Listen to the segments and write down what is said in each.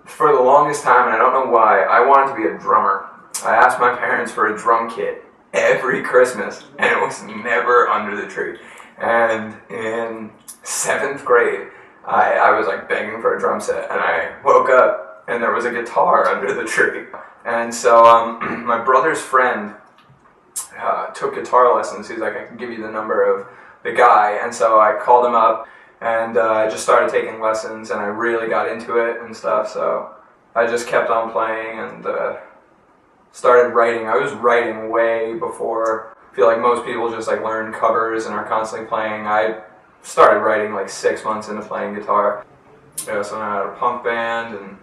For the longest time, and I don't know why, I wanted to be a drummer. I asked my parents for a drum kit every Christmas, and it was never under the tree. And in 7th grade, I was like begging for a drum set, and I woke up, and there was a guitar under the tree. And so my brother's friend took guitar lessons. He's like, I can give you the number of the guy. And so I called him up, and I just started taking lessons, and I really got into it and stuff. So I just kept on playing and started writing. I was writing way before. I feel like most people just like learn covers and are constantly playing. I started writing like 6 months into playing guitar. Yeah, so I had a punk band and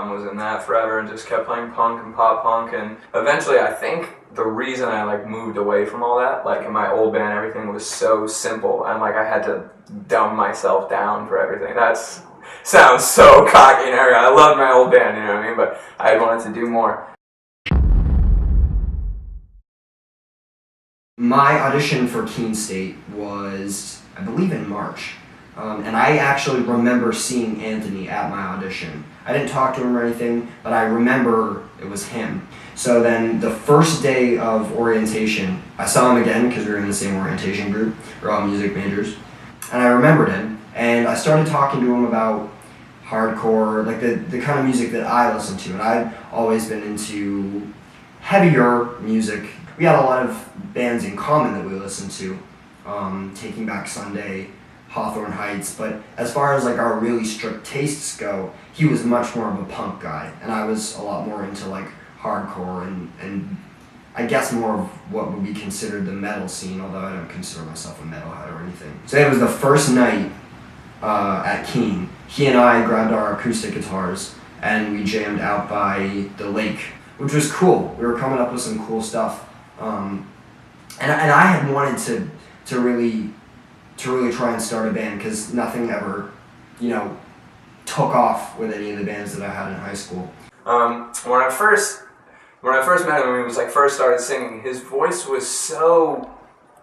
was in that forever and just kept playing punk and pop punk. And eventually, I think the reason I like moved away from all that, like in my old band, everything was so simple, and like I had to dumb myself down for everything. That's sounds so cocky and arrogant. I loved my old band, you know what I mean? But I wanted to do more. My audition for Keene State was, I believe, in March. And I actually remember seeing Anthony at my audition. I didn't talk to him or anything, but I remember it was him. So then the first day of orientation, I saw him again because we were in the same orientation group. We're all music majors. And I remembered him, and I started talking to him about hardcore, like the kind of music that I listen to. And I'd always been into heavier music. We had a lot of bands in common that we listened to, Taking Back Sunday, Hawthorne Heights, but as far as like our really strict tastes go, he was much more of a punk guy, and I was a lot more into like hardcore and I guess more of what would be considered the metal scene, although I don't consider myself a metalhead or anything. So it was the first night at Keene. He and I grabbed our acoustic guitars and we jammed out by the lake, which was cool. We were coming up with some cool stuff. And I had wanted to really try and start a band because nothing ever, took off with any of the bands that I had in high school. When I first met him, when he was like first started singing, his voice was so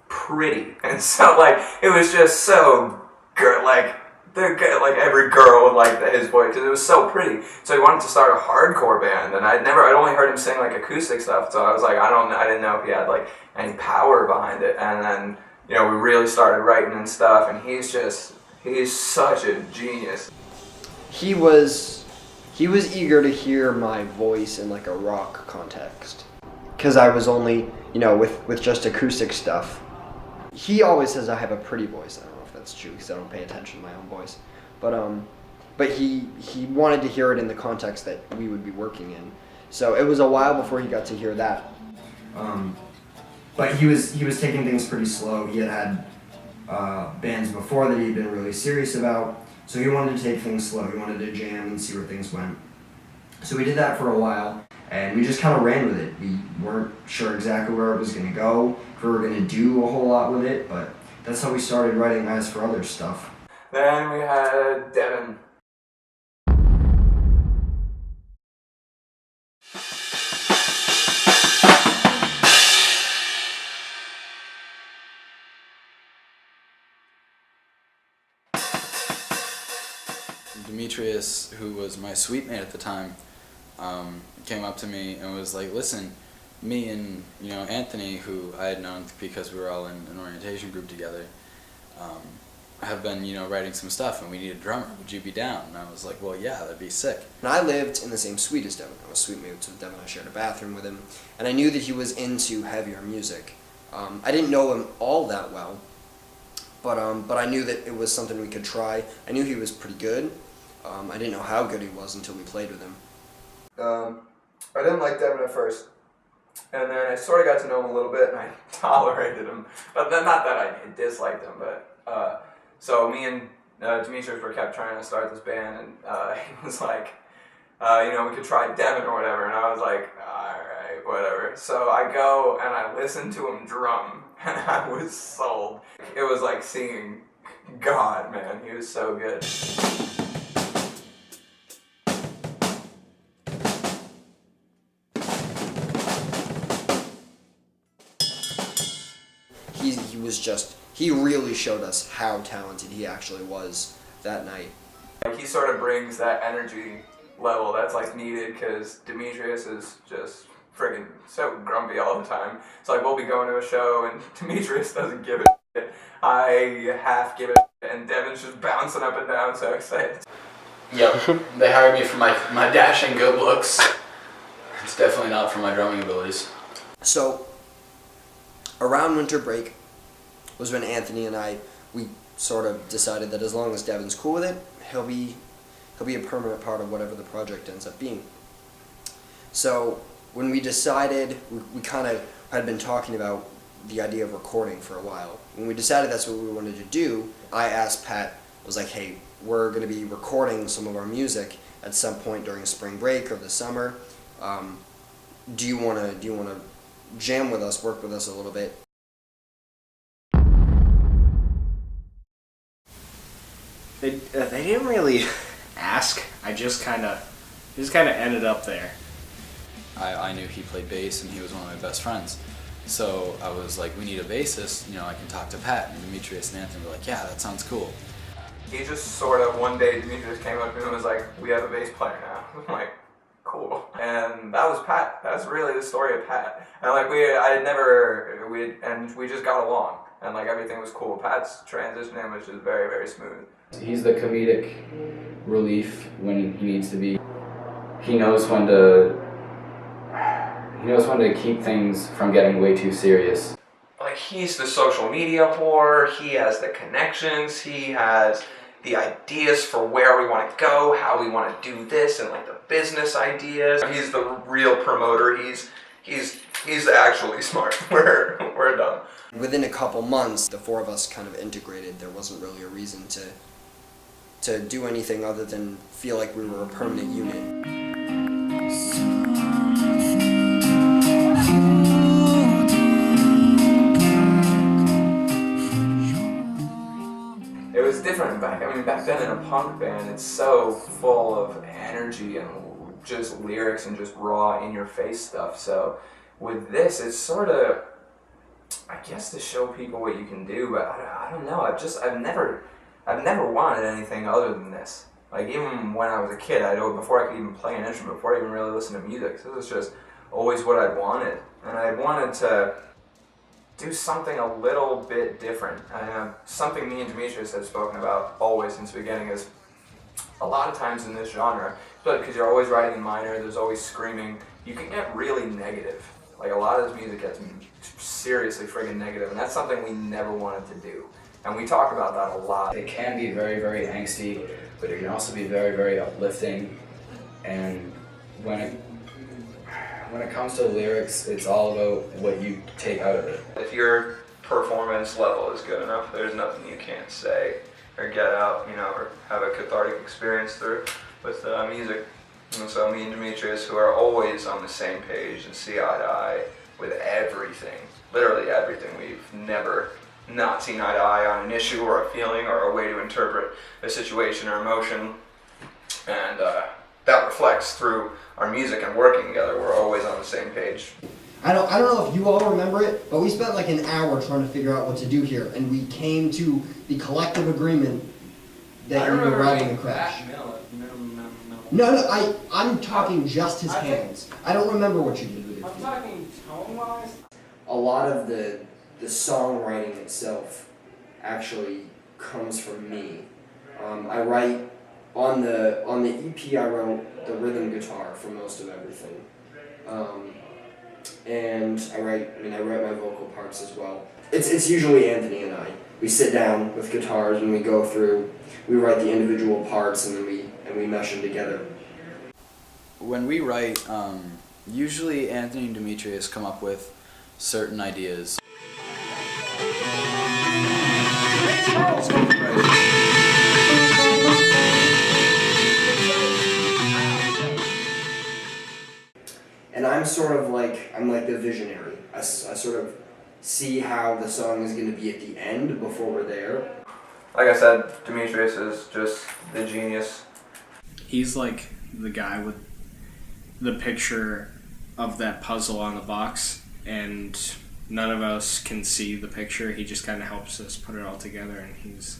pretty, and so like it was just so good, like every girl would like his voice because it was so pretty. So he wanted to start a hardcore band, and I'd only heard him sing like acoustic stuff. So I was like, I didn't know if he had like any power behind it. And then we really started writing and stuff, and he's such a genius. He was eager to hear my voice in like a rock context, because I was only with just acoustic stuff. He always says I have a pretty voice. I don't know if that's true because I don't pay attention to my own voice, but he wanted to hear it in the context that we would be working in. So it was a while before he got to hear that. But he was taking things pretty slow. He had bands before that he'd been really serious about, so he wanted to take things slow. He wanted to jam and see where things went. So we did that for a while, and we just kind of ran with it. We weren't sure exactly where it was going to go, if we were going to do a whole lot with it, but that's how we started writing As for Other stuff. Then we had Devin. Demetrius, who was my suite mate at the time, came up to me and was like, listen, me and Anthony, who I had known because we were all in an orientation group together, have been writing some stuff and we need a drummer. Would you be down? And I was like, well, yeah, that'd be sick. And I lived in the same suite as Devin. I was suite mates with Devin. I shared a bathroom with him, and I knew that he was into heavier music. I didn't know him all that well, but I knew that it was something we could try. I knew he was pretty good. I didn't know how good he was until we played with him. I didn't like Devin at first, and then I sort of got to know him a little bit, and I tolerated him. But then, not that I disliked him, but so me and Demetrius kept trying to start this band, and he was like, we could try Devin or whatever, and I was like, alright, whatever. So I go and I listen to him drum, and I was sold. It was like seeing God, man. He was so good. He really showed us how talented he actually was that night. Like, he sort of brings that energy level that's like needed, because Demetrius is just friggin' so grumpy all the time. It's like we'll be going to a show and Demetrius doesn't give a shit. I half give a shit, and Devin's just bouncing up and down, so excited. Yep, they hired me for my dashing good looks. It's definitely not for my drumming abilities. So, around winter break was when Anthony and we sort of decided that as long as Devin's cool with it, he'll be a permanent part of whatever the project ends up being. So when we decided, we kind of had been talking about the idea of recording for a while. When we decided that's what we wanted to do, I asked Pat, I was like, hey, we're going to be recording some of our music at some point during spring break or the summer. Do you want to jam with us, work with us a little bit? They didn't really ask. I just kind of ended up there. I knew he played bass and he was one of my best friends. So I was like, we need a bassist, I can talk to Pat, and Demetrius and Anthony were like, yeah, that sounds cool. He just sort of, one day Demetrius came up to me and was like, we have a bass player now. I'm like, cool. And that was Pat. That's really the story of Pat. And like we just got along, and like everything was cool. Pat's transition in was just very, very smooth. He's the comedic relief when he needs to be. He knows when to keep things from getting way too serious. Like, he's the social media whore, he has the connections, he has the ideas for where we want to go, how we want to do this, and like the business ideas. He's the real promoter. He's actually smart. We're done. Within a couple months, the four of us kind of integrated. There wasn't really a reason to do anything other than feel like we were a permanent unit. It was different back then in a punk band, it's so full of energy and just lyrics and just raw in-your-face stuff. So with this, it's sort of, I guess, to show people what you can do, but I don't know. I've never wanted anything other than this. Like, even when I was a kid, before I could even play an instrument, before I even really listened to music, so this was just always what I'd wanted. And I wanted to do something a little bit different. Something me and Demetrius have spoken about always since the beginning is, a lot of times in this genre, because you're always writing in minor, there's always screaming, you can get really negative. Like, a lot of this music gets seriously friggin' negative, and that's something we never wanted to do. And we talk about that a lot. It can be very, very angsty, but it can also be very, very uplifting. And when it comes to lyrics, it's all about what you take out of it. If your performance level is good enough, there's nothing you can't say or get out, or have a cathartic experience with music. And so me and Demetrius, who are always on the same page and see eye to eye with everything, literally everything. We've never not seen eye to eye on an issue or a feeling or a way to interpret a situation or emotion. And that reflects through our music and working together. We're always on the same page. I don't know if you all remember it, but we spent like an hour trying to figure out what to do here, and we came to the collective agreement that you were writing a crash. No, I'm talking just his hands. I don't remember what you did with it. I'm talking tone-wise. A lot of the songwriting itself actually comes from me. I write on the EP. I wrote the rhythm guitar for most of everything, and I write my vocal parts as well. It's usually Anthony and I. We sit down with guitars and we go through. We write the individual parts and then we mesh them together. When we write, usually Anthony and Demetrius come up with certain ideas. And I'm like the visionary. I sort of see how the song is going to be at the end before we're there. Like I said, Demetrius is just the genius. He's like the guy with the picture of that puzzle on the box, and none of us can see the picture. He just kind of helps us put it all together, and he's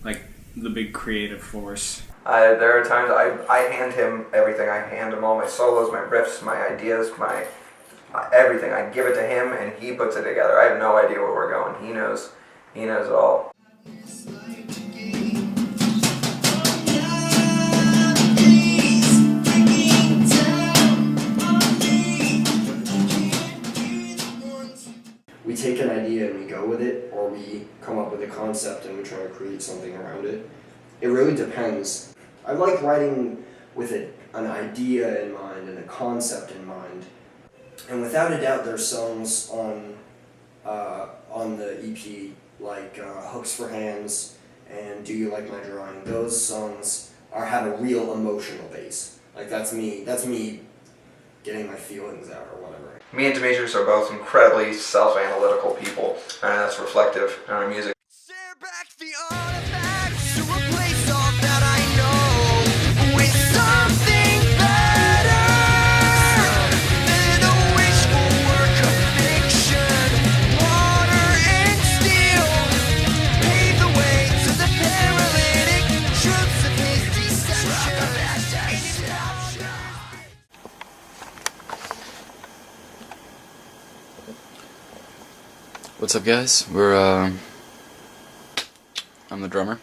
like the big creative force. There are times I hand him everything. I hand him all my solos, my riffs, my ideas, my everything. I give it to him, and he puts it together. I have no idea where we're going. He knows it all. We take an idea and we go with it, or we come up with a concept and we try to create something around it. It really depends. I like writing with an idea in mind and a concept in mind. And without a doubt, there's songs on the EP like Hooks for Hands and Do You Like My Drawing. Those songs have a real emotional base. Like that's me getting my feelings out or whatever. Me and Demetrius are both incredibly self-analytical people, and that's reflective in our music. What's up, guys? I'm the drummer.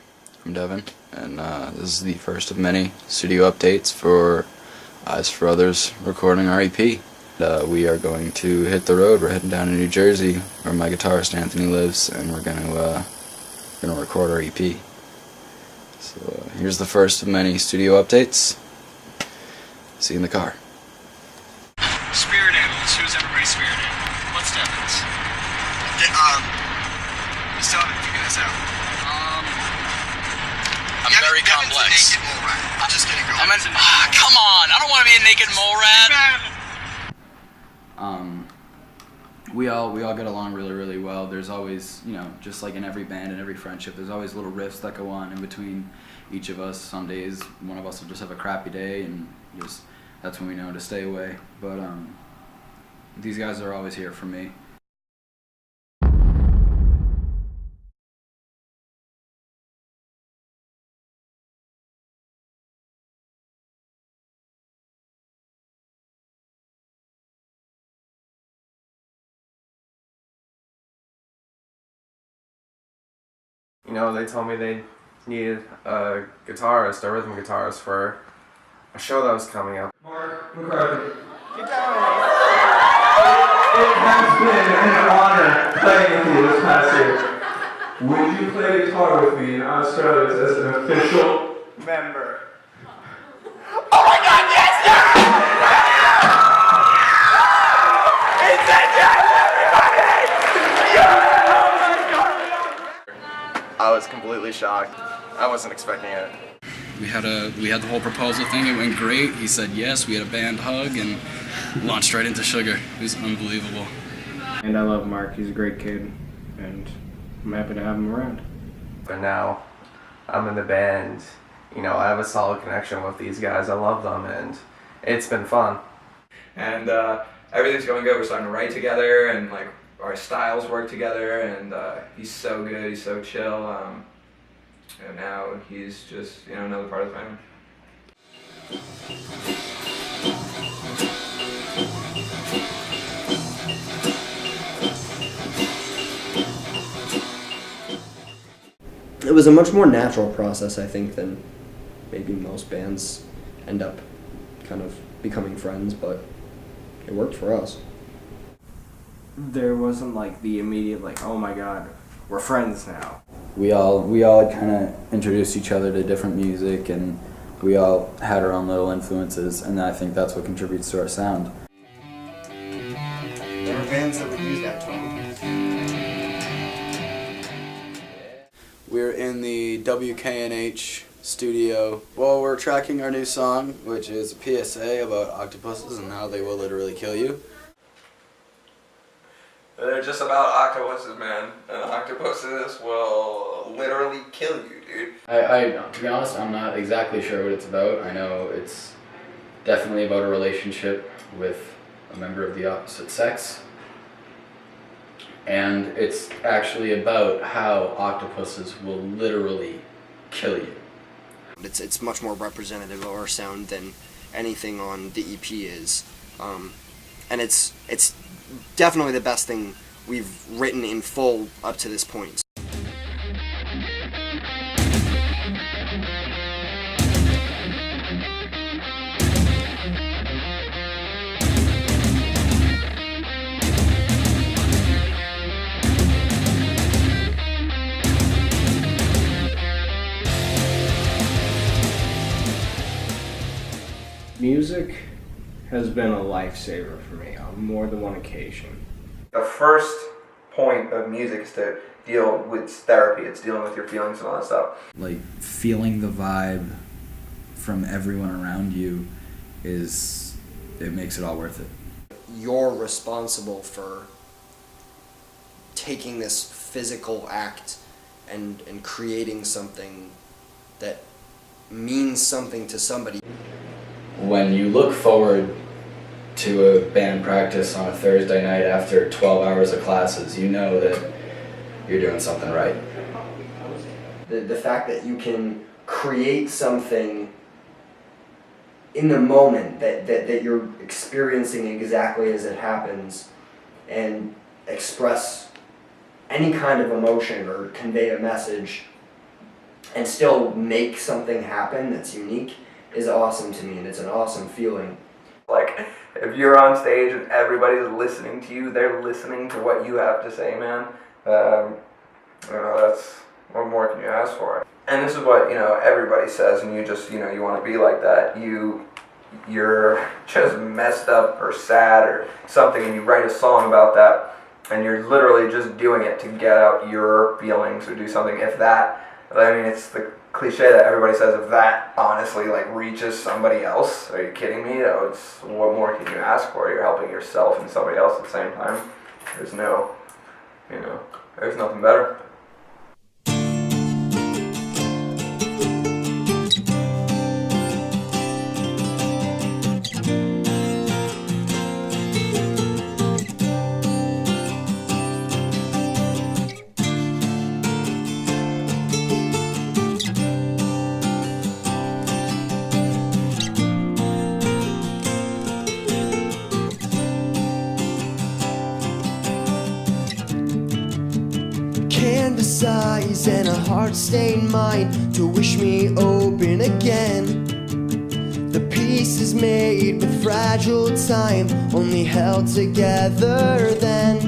I'm Devin, and this is the first of many studio updates for Eyes for Others recording our EP. We are going to hit the road. We're heading down to New Jersey, where my guitarist Anthony lives, and we're gonna record our EP. So here's the first of many studio updates. See you in the car. Spirit animals. Who's everybody's spirit animal? What's Devin's? You still haven't figured this out. I'm very complex. I'm just gonna go. Come on! I don't want to be a naked mole rat. We all get along really, really well. There's always, just like in every band and every friendship, there's always little riffs that go on in between each of us. Some days one of us will just have a crappy day, and that's when we know to stay away. But these guys are always here for me. They told me they needed a guitarist, a rhythm guitarist for a show that was coming up. Mark McCarthy. Get down. It has been an honor playing with you this past year. Would you play guitar with me in Australia as an official member? Oh my God, yes, sir! It's a yes, everybody! Yeah! I was completely shocked. I wasn't expecting it. We had the whole proposal thing. It went great. He said yes. We had a band hug and launched right into Sugar. It was unbelievable. And I love Mark. He's a great kid, and I'm happy to have him around. But now I'm in the band. I have a solid connection with these guys. I love them, and it's been fun. And everything's going good. We're starting to write together, and our styles work together, and he's so good, he's so chill, and now he's just, another part of the family. It was a much more natural process, I think, than maybe most bands end up kind of becoming friends, but it worked for us. There wasn't the immediate oh my God, we're friends now. We all kind of introduced each other to different music, and we all had our own little influences, and I think that's what contributes to our sound. There were bands that would use that tone. We're in the WKNH studio. Well, we're tracking our new song, which is a PSA about octopuses and how they will literally kill you. They're just about octopuses, man. And octopuses will literally kill you, dude. To be honest, I'm not exactly sure what it's about. I know it's definitely about a relationship with a member of the opposite sex. And it's actually about how octopuses will literally kill you. It's much more representative of our sound than anything on the EP is, and it's definitely the best thing we've written in full up to this point. Music has been a lifesaver for me on more than one occasion. The first point of music is to deal with therapy. It's dealing with your feelings and all that stuff. Like, feeling the vibe from everyone around you it makes it all worth it. You're responsible for taking this physical act and creating something that means something to somebody. When you look forward to a band practice on a Thursday night after 12 hours of classes, you know that you're doing something right. The fact that you can create something in the moment that you're experiencing exactly as it happens and express any kind of emotion or convey a message and still make something happen that's unique is awesome to me, and it's an awesome feeling. Like, if you're on stage and everybody's listening to you, they're listening to what you have to say, man. That's, what more can you ask for? And this is what, everybody says, and you just, you want to be like that. You're just messed up or sad or something, and you write a song about that, and you're literally just doing it to get out your feelings or do something. If that, it's the cliche that everybody says, if that honestly reaches somebody else, are you kidding me? What more can you ask for? You're helping yourself and somebody else at the same time. There's nothing better. Canvas eyes and a heart-stained mind to wish me open again. The pieces made with fragile time, only held together then.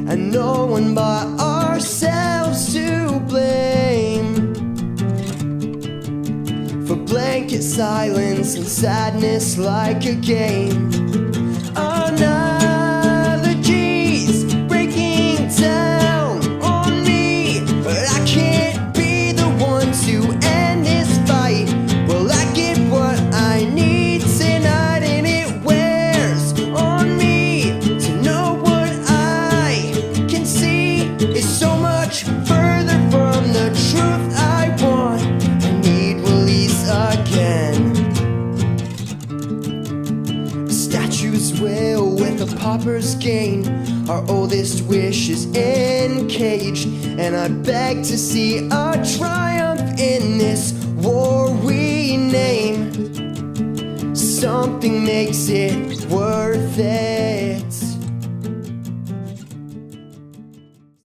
And no one but ourselves to blame for blanket silence and sadness like a game. Analogies breaking down on me, but I can't be the one to end this fight. Well, I get what I need tonight, and it wears on me to know what I can see is so much further from the truth I want. I need release again. Statues wail with a pauper's gain. Our oldest wish is encaged, and I beg to see a triumph in this war we name. Something makes it worth it.